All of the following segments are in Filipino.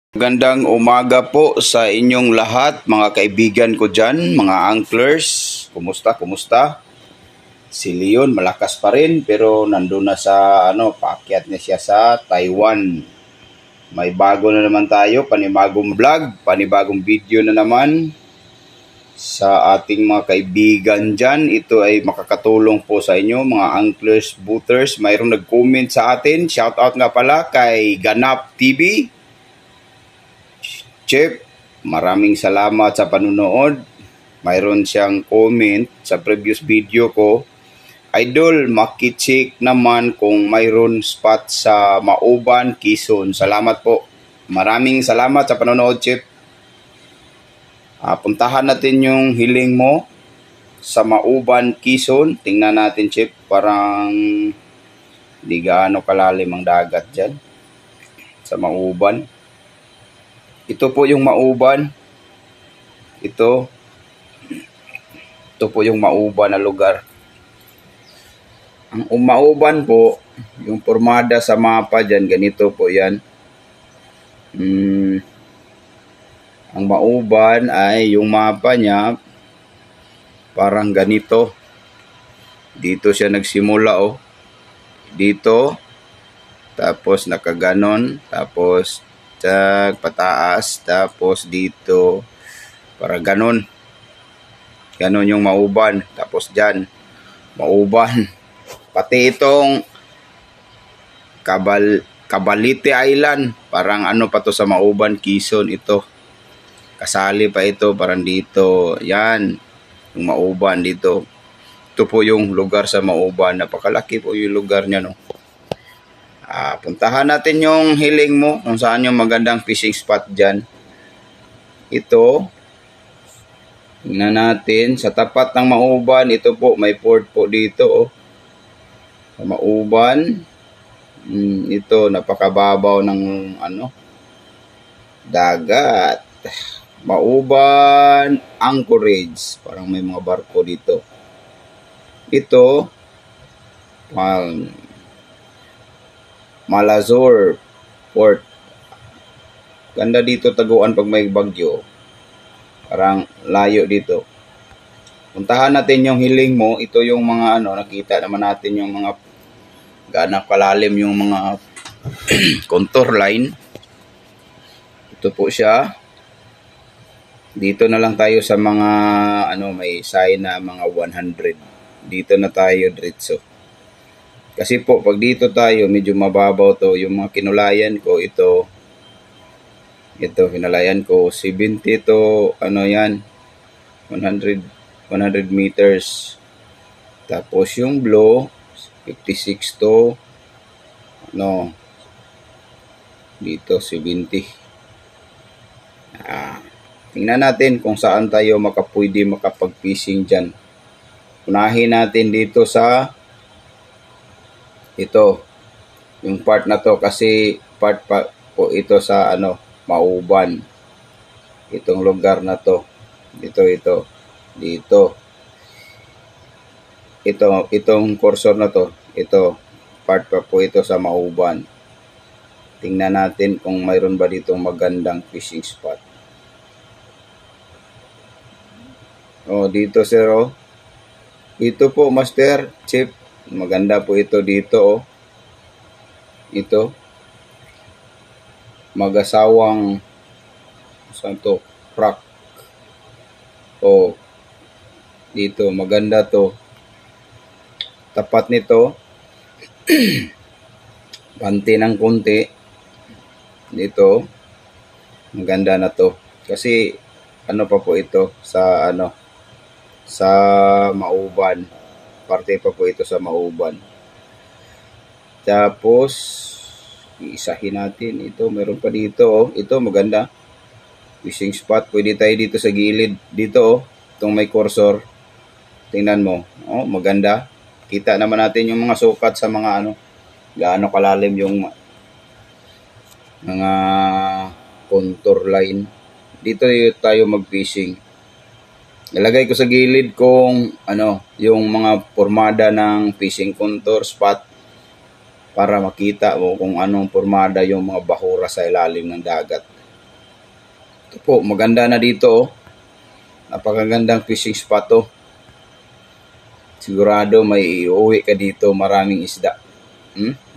Magandang umaga po sa inyong lahat, mga kaibigan ko dyan, mga anglers. Kumusta? Si Leon malakas pa rin pero nandun na sa paakyat niya siya sa Taiwan. May bago na naman tayo, panibagong vlog, panibagong video na naman sa ating mga kaibigan dyan. Ito ay makakatulong po sa inyo, mga anglers, booters. Mayroong nag-comment sa atin. Shoutout nga pala kay Ganap TV. Chef, maraming salamat sa panunood. Mayroon siyang comment sa previous video ko. Idol, makicheck naman kung mayroon spot sa Mauban, Quezon. Salamat po. Maraming salamat sa panunood, Chef. Puntahan natin yung hiling mo sa Mauban, Quezon. Tingnan natin, Chef. Parang di gaano kalalim ang dagat dyan sa Mauban. Ito po yung Mauban. Ito po yung Mauban na lugar. Ang Mauban po, yung pormada sa mapa dyan, ganito po yan. Ang Mauban ay yung mapa niya, parang ganito. Dito siya nagsimula, oh. Dito, tapos nakaganon, tapos pataas, tapos dito para ganon yung Mauban, tapos dyan Mauban, pati itong Cabalite Island, parang pa to sa Mauban, Quezon. Ito kasali pa ito, parang dito yan yung Mauban dito. Ito po yung lugar sa Mauban, napakalaki po yung lugar niya, no. Puntahan natin yung hiling mo kung saan yung magandang fishing spot dyan. Ito, tingnan natin sa tapat ng Mauban. Ito po, may port po dito, oh. Sa Mauban. Ito, napakababaw ng dagat. Mauban Anchorage, parang may mga barko dito. Ito, Malazur Port. Ganda dito taguan pag may bagyo. Parang layo dito. Puntahan natin yung hiling mo. Ito yung mga nakita naman natin yung mga gaano kalalim yung mga contour line. Ito po siya. Dito na lang tayo sa mga may sign na mga 100. Dito na tayo diretso. Kasi po, pag dito tayo, medyo mababaw to. Yung mga kinulayan ko, ito kinulayan ko, 70 to, 100 meters. Tapos yung blow, 56 to, dito, 70. Tingnan natin kung saan tayo pwede makapag-fishing dyan. Unahin natin dito sa ito, yung part na to, kasi part pa po ito sa Mauban. Itong lugar na to. Dito. Itong cursor na to, ito, part pa po ito sa Mauban. Tingnan natin kung mayroon ba dito magandang fishing spot. Dito sir, Ito po, Master Chip. Maganda po ito dito, oh. Ito. Mag-asawang crack. Dito, maganda to. Tapat nito, panti ng kunti. Dito, maganda na to. Kasi, pa po ito sa sa Mauban. Parte pa po ito sa Mauban. Tapos, iisahin natin. Ito, meron pa dito, oh. Ito, maganda. Fishing spot. Pwede tayo dito sa gilid. Dito, oh. Itong may cursor. Tingnan mo. Maganda. Kita naman natin yung mga sukat sa mga gaano kalalim yung mga contour line. Dito tayo mag-fishing. Ilagay ko sa gilid kung yung mga formada ng fishing contour spot para makita mo kung anong formada yung mga bahura sa ilalim ng dagat. Ito po, maganda na dito. Oh. Napakagandang fishing spot to. Sigurado may iuwi ka dito, maraming isda.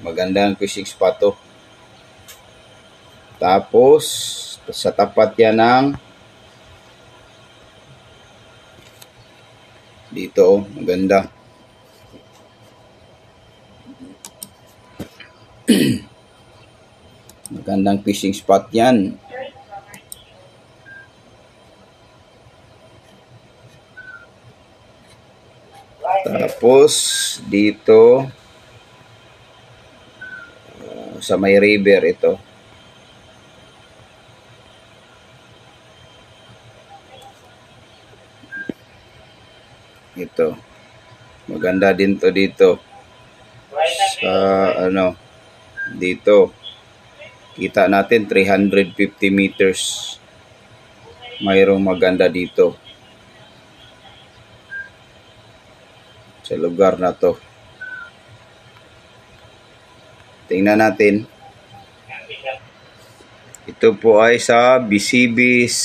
Magandang fishing spot to. Tapos, sa tapat yan ng dito, oh, maganda. Magandang fishing spot yan. Tapos, dito, sa may river ito. Ito. Maganda din to dito. Sa ano, dito. Kita natin 350 meters. Mayroong maganda dito. Sa lugar na to. Tingnan natin. Ito po ay sa Bisibis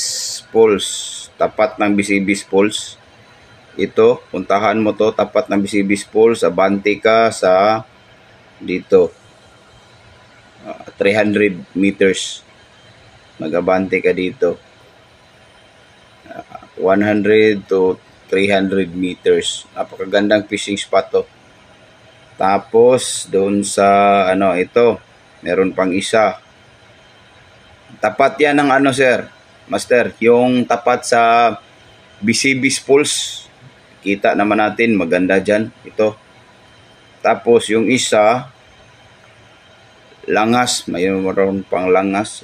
Falls. Tapat ng Bisibis Falls. Ito, puntahan mo to, tapat ng Bisibis Falls. Abante ka sa dito. 300 meters. Mag-abante ka dito. 100 to 300 meters. Napakagandang fishing spot to. Tapos, doon sa, ano, ito, meron pang isa. Tapat yan ng ano, sir, master, yung tapat sa Bisibis Falls. Kita naman natin, maganda dyan, ito. Tapos, yung isa, Langas, mayroon pang Langas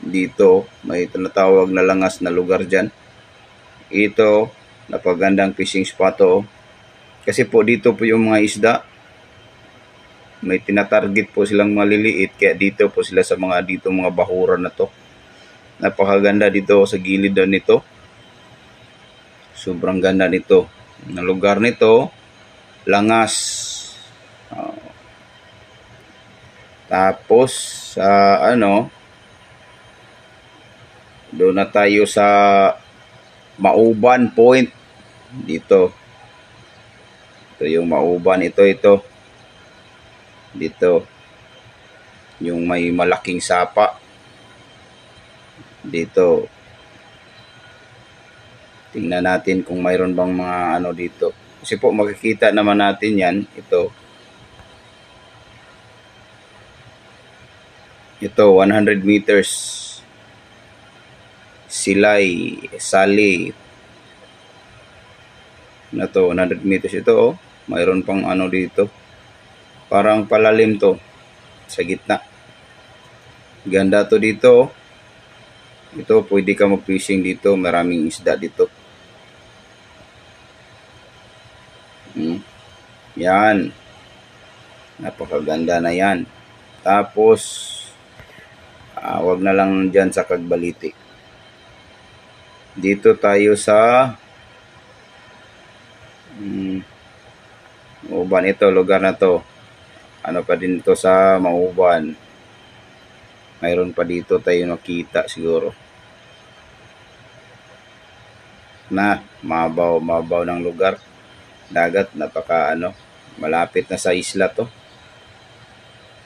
dito, may tinatawag na Langas na lugar dyan. Ito, napagandang fishing spot to. Kasi po dito po yung mga isda, may tinatarget po silang maliliit, kaya dito po sila sa mga dito mga bahuran na to. Napakaganda dito sa gilid nito. Sobrang ganda nito. Ang lugar nito, Langas. Tapos, sa ano, doon na tayo sa Mauban Point. Dito. Ito yung Mauban. Ito. Dito. Yung may malaking sapa. Dito. Tingnan natin kung mayroon bang mga ano dito. Kasi po makikita naman natin yan. Ito 100 meters. Silay, Sali. Na to 100 meters ito, oh. Mayroon pang ano dito. Parang palalim to sa gitna. Ganda to dito, oh. Ito pwede ka mag-fishing dito, maraming isda dito. Yan. Napakaganda na yan. Tapos wag na lang dyan sa Cagbalite. Dito tayo sa Mauban. Ito, lugar na to. Ano pa din ito sa Mauban. Mayroon pa dito tayo nakita siguro. Na, mabaw ng lugar. Dagat, napaka ano, malapit na sa isla to.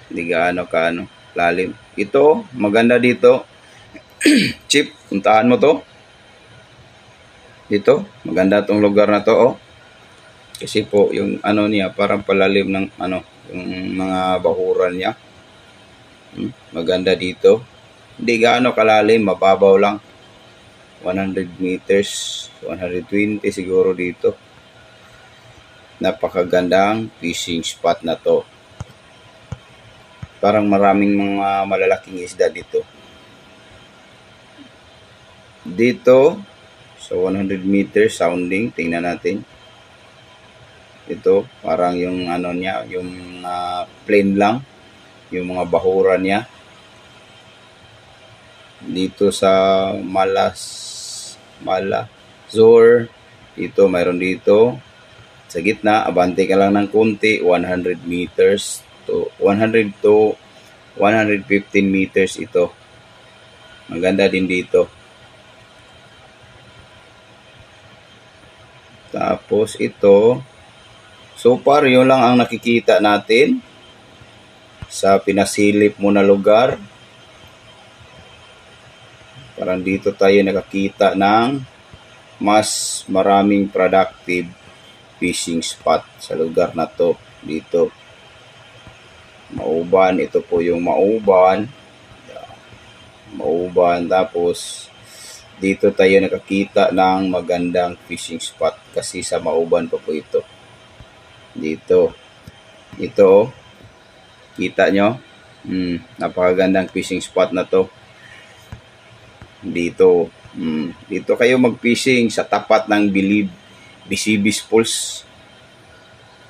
Hindi gaano kaano, lalim. Ito, maganda dito. Chip, puntahan mo to. Dito, maganda tong lugar na to, oh. Kasi po, yung ano niya, parang palalim ng ano, yung mga bahuran niya. Maganda dito. Hindi gaano kalalim, mababaw lang. 100 meters, 120 siguro dito. Napakagandang fishing spot na to. Parang maraming mga malalaking isda dito. Dito, sa 100 meters sounding, tingnan natin. Ito, parang yung ano niya, yung plain lang. Yung mga bahuran niya. Dito sa Malazor, dito, mayroon dito. Sa gitna, abante ka lang ng konti, 100 meters to 100 to 115 meters ito. Maganda din dito. Tapos ito, so far yun lang ang nakikita natin sa pinasilip mo na lugar. Parang dito tayo nakakita ng mas maraming productive fishing spot sa lugar na to. Dito Mauban, ito po yung Mauban. Tapos dito tayo nakakita ng magandang fishing spot kasi sa Mauban pa po ito. Dito kita nyo, napakagandang fishing spot na to. Dito kayo mag-fishing sa tapat ng Bisibis Falls.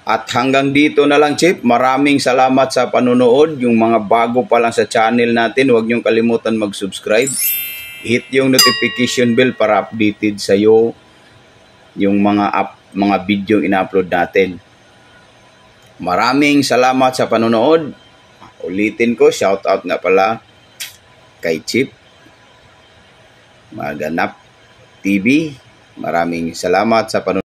At hanggang dito na lang, Chip. Maraming salamat sa panonood. Yung mga bago pa lang sa channel natin, huwag niyong kalimutan mag-subscribe. Hit yung notification bell para updated sa iyo yung mga video ina-upload natin. Maraming salamat sa panonood. Ulitin ko, shout out nga pala kay Chip Maganap TV. Maraming salamat sa panonood.